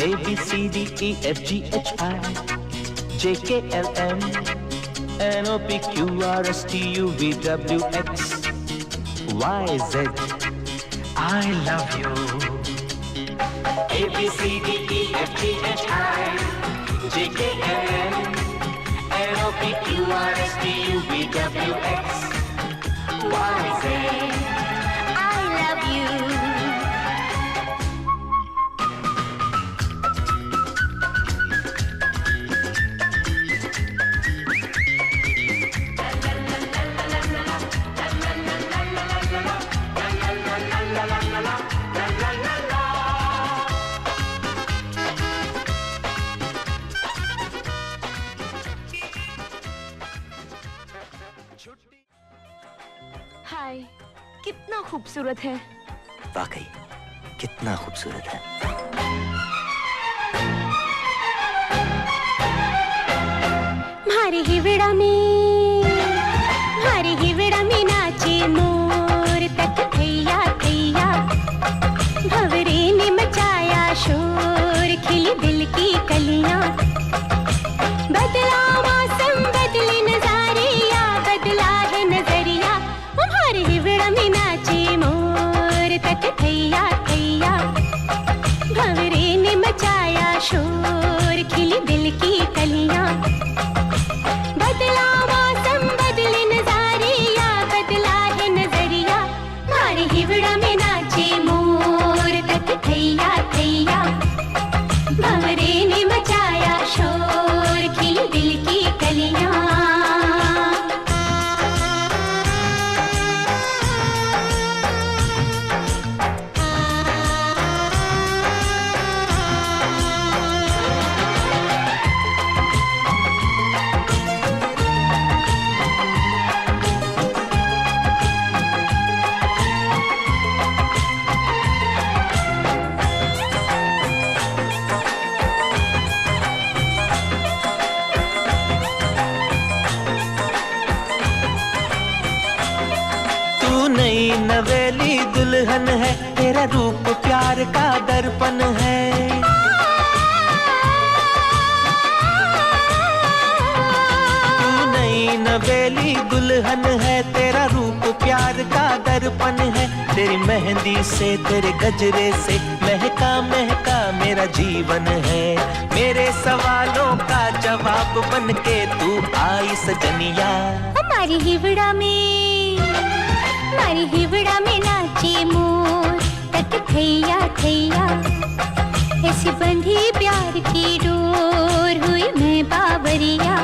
A B C D E F G H I J K L M N O P Q R S T U V W X Y Z. I love you. A B C D E F G H I J K L M N O P Q R S T U V W X Y Z. I love you. हाय, कितना खूबसूरत है। वाकई कितना खूबसूरत है। मारे हिवड़ा में नाचे मोर तक थैया थैया, भंवरे ने मचाया शोर, खिली दिल की कलियां। बदला मौसम बदले नजारे, या बदला है नजरिया। हमारे हिवड़ा में नाचे मोर तक थैया थैया, भंवरे ने मचाया शोर, खिली दिल की कलियां। बदला मौसम बदले नजारे, या बदला है नजरिया। हमारे हिवड़ा में नाचे मोर तक थैया थैया, भंवरे ने मचाया शोर, खिली दिल की कलियां। नई नवेली दुल्हन है, तेरा रूप प्यार का दर्पण है। तू नई नवेली दुल्हन है, तेरा रूप प्यार का दर्पण है। तेरी मेहंदी से तेरे गजरे से महका महका मेरा जीवन है। मेरे सवालों का जवाब बन के तू आई सजनिया। हमारी हिवड़ा में नाचे मोर तक थैया थैया, ऐसी बंधी प्यार की डोर, हुई मैं बावरिया।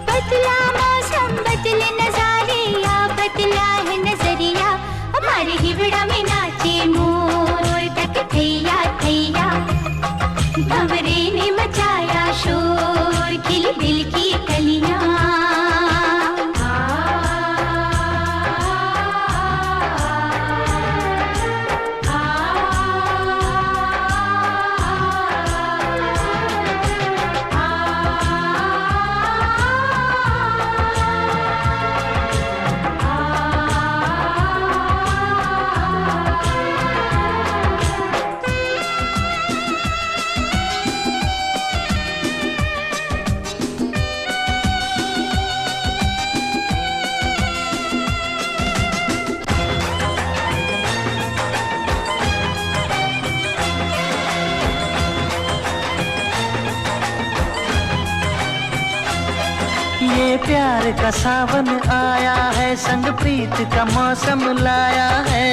बदला मौसम बदले नजारे, या बदला है नजरिया। हमारे हिवड़ा में नाचे मोर तक थैया थैया, भंवरे ने मचाया शोर, खिली दिल की कलियां। ये प्यार का सावन आया है, संग प्रीत का मौसम लाया है।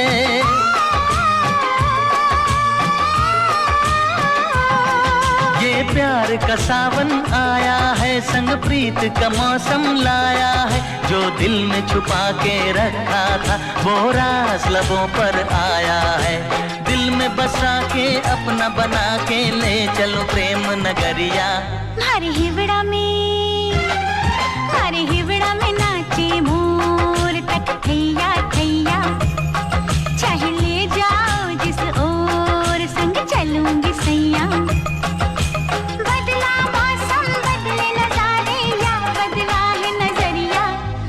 ये प्यार का सावन आया है, संग प्रीत का मौसम लाया है। जो दिल में छुपा के रखा था, वो राज लबों पर आया है। दिल में बसा के अपना बना के ले चलो प्रेम नगरिया। हमारे हिवड़ा में नाचे मोर तक थैया थैया, चाहे ले जाओ जिस ओर, संग चलूंगी सैया। बदला मौसम बदले नजारे, या बदला है नजरिया।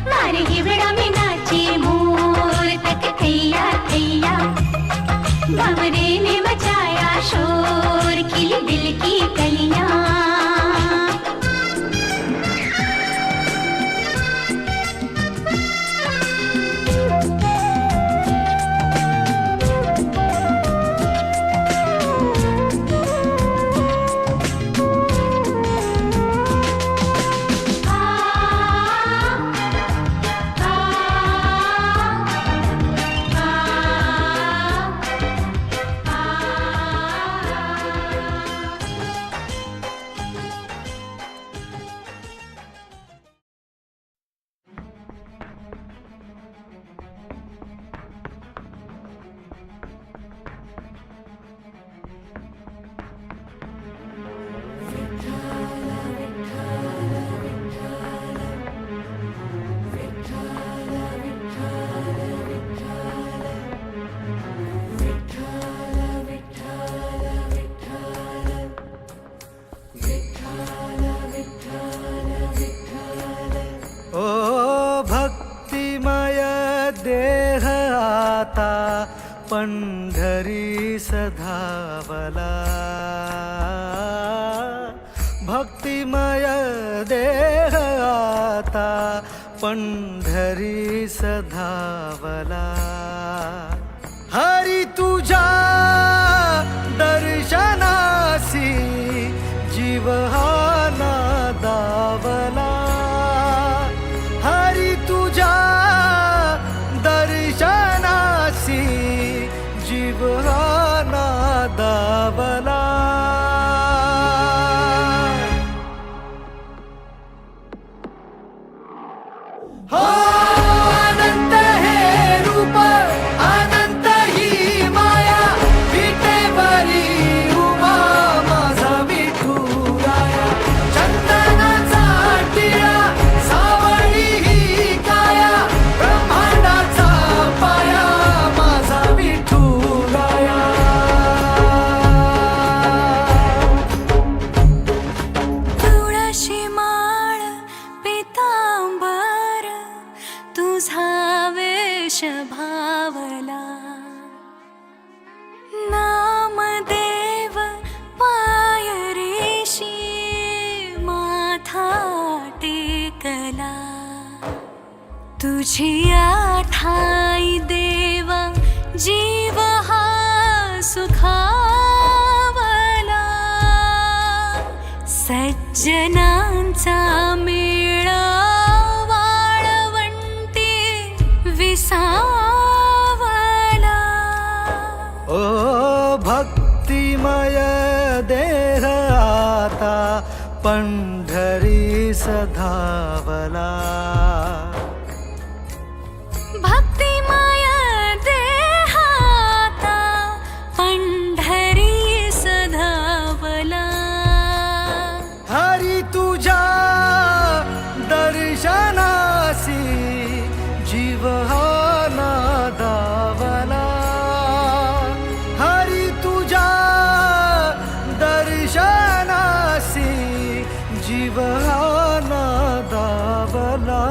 हमारे हिवड़ा में नाचे मोर तक थैया थैया, भंवरे ने मचाया शोर, की की कलियां। भक्तिमय देह आता पंढरी सधावला, भक्तिमय देह आता पंढरी सधावला। हरी तुझ्या दर्शनासी जीव हा नादावला, हरी तुझ्या दर्शनासी जीव हा नादावला। हो अनंत हे रूप, अनंत ही माया, विटेवरी उभा माझा विठुराया। चंदनाचा टिळा सावळी ही काया, ब्रह्मांडाचा पाया माझा विठुराया। तुळशी माळ पितांबर तुझा वेश भावला, नामदेव पायरीशी माथा टेकला। तुझी आठाई देवा जीव हा सुखावला, सज्जनांचा मेळा वाळवंटी विसावला। ओ भक्तिमय देह आता पंढरी सधावला, भक्तिमय देहाता पंढरी सधावला। हरी तुझ्या दर्शनासी जीव हा नादावला, हरी तुझ्या दर्शनासी जीव हा नादावला।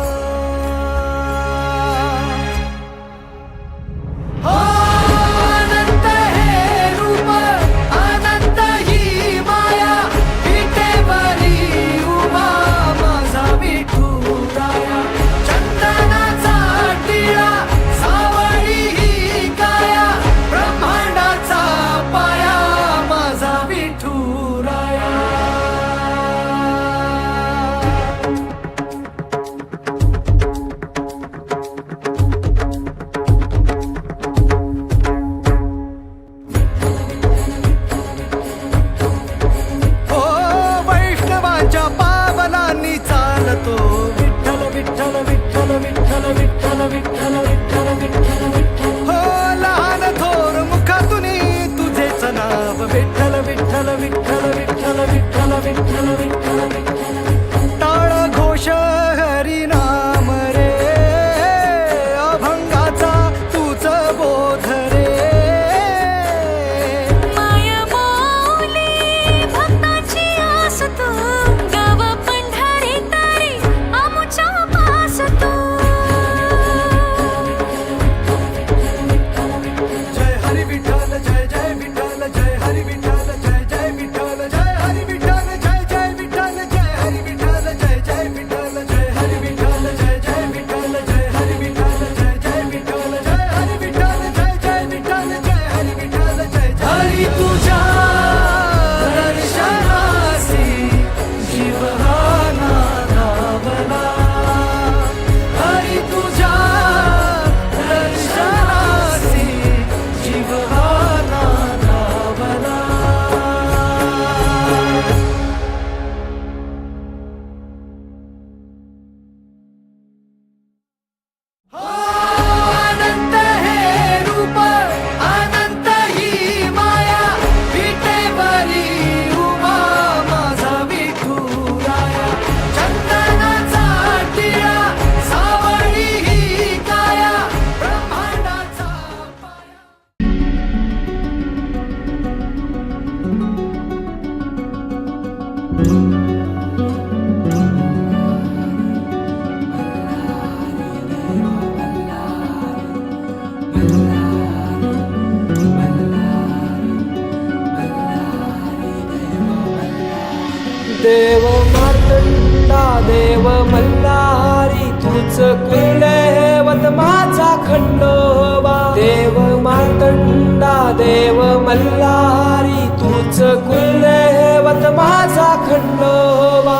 देव मल्हारी तूच कुलदैवत माझा खंडोबा देव मार्तंडा देव मल्हारी तूच कुलदैवत माझा खंडोबा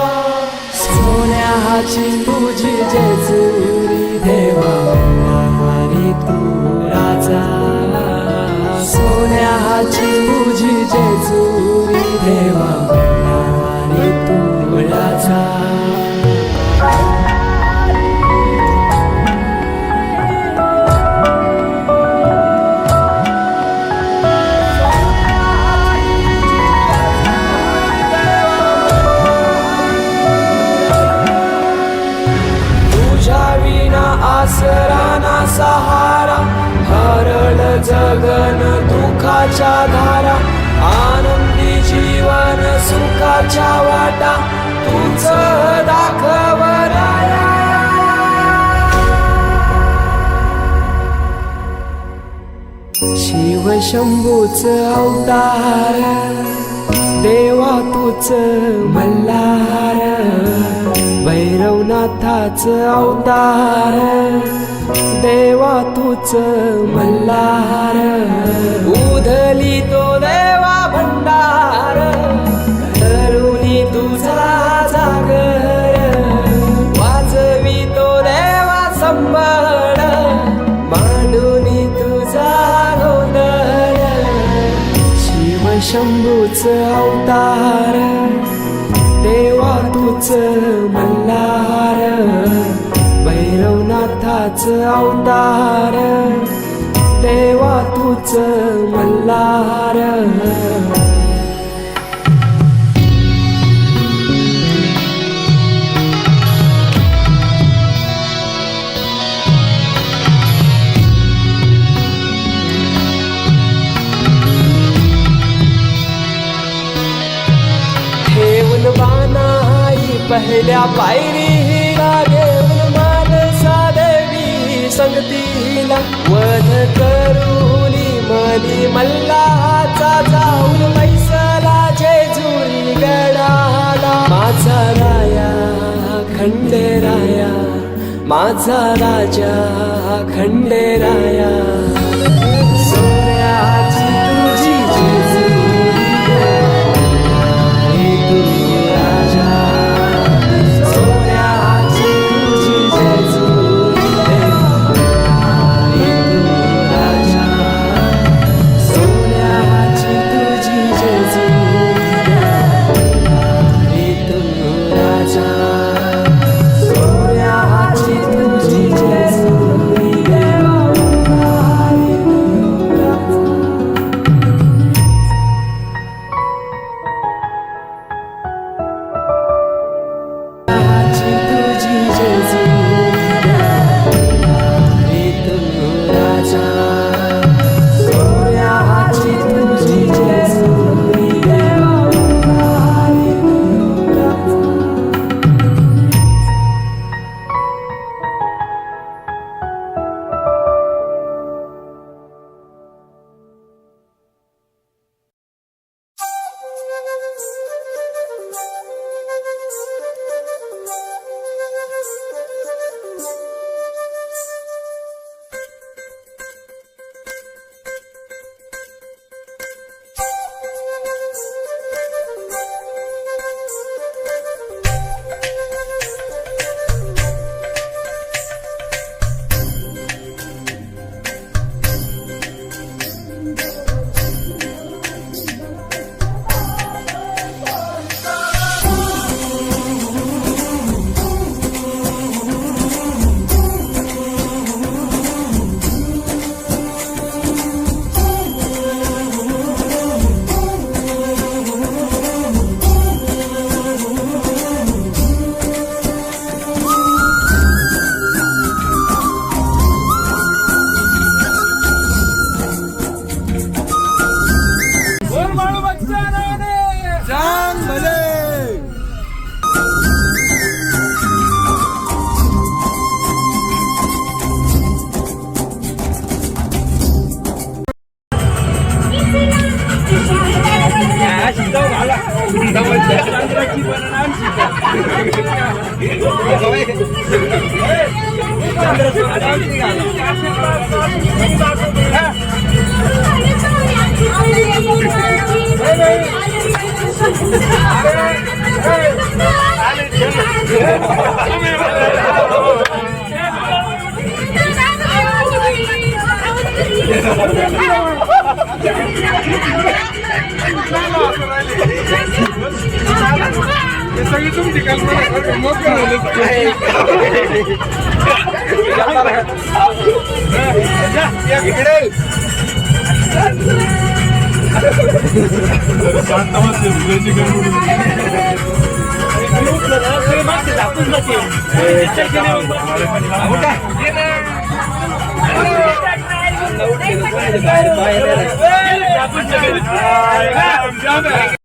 सोन्याची तुझी जेजुरी देवा मल्हारी तू राजा सोन्याची तुझी जेजुरी देवा मल्हारी तू राजा आसरा ना सहारा हरळ जगन दुःखाच्या धारा आनंदी जीवन सुखाच्या वाटा तुझ दाखव राया शिव शंभूच अवतार देवा तूच मल्हार भैरवनाथाच अवतार देवा तूच मल्हार उधली तो देवा भंडार धरुनी तुझा जागर वाजवी तो देवा संबळ मांडुनी तुझा गोंधळ शिव शंभूच अवतार देवा तूच मल्हार भैरवनाथाच अवतार देवा तूच मल्हार बानाई पहिल्या पायरीला घेऊन मानसा देवी संगतीला वध करूनी मनी मल्हाचा जाऊन मैसला जेजुरी गडाला माझा राया खंडेराया माझा राजा खंडेराया सोन्याची तुझी जेजुरी बाहेर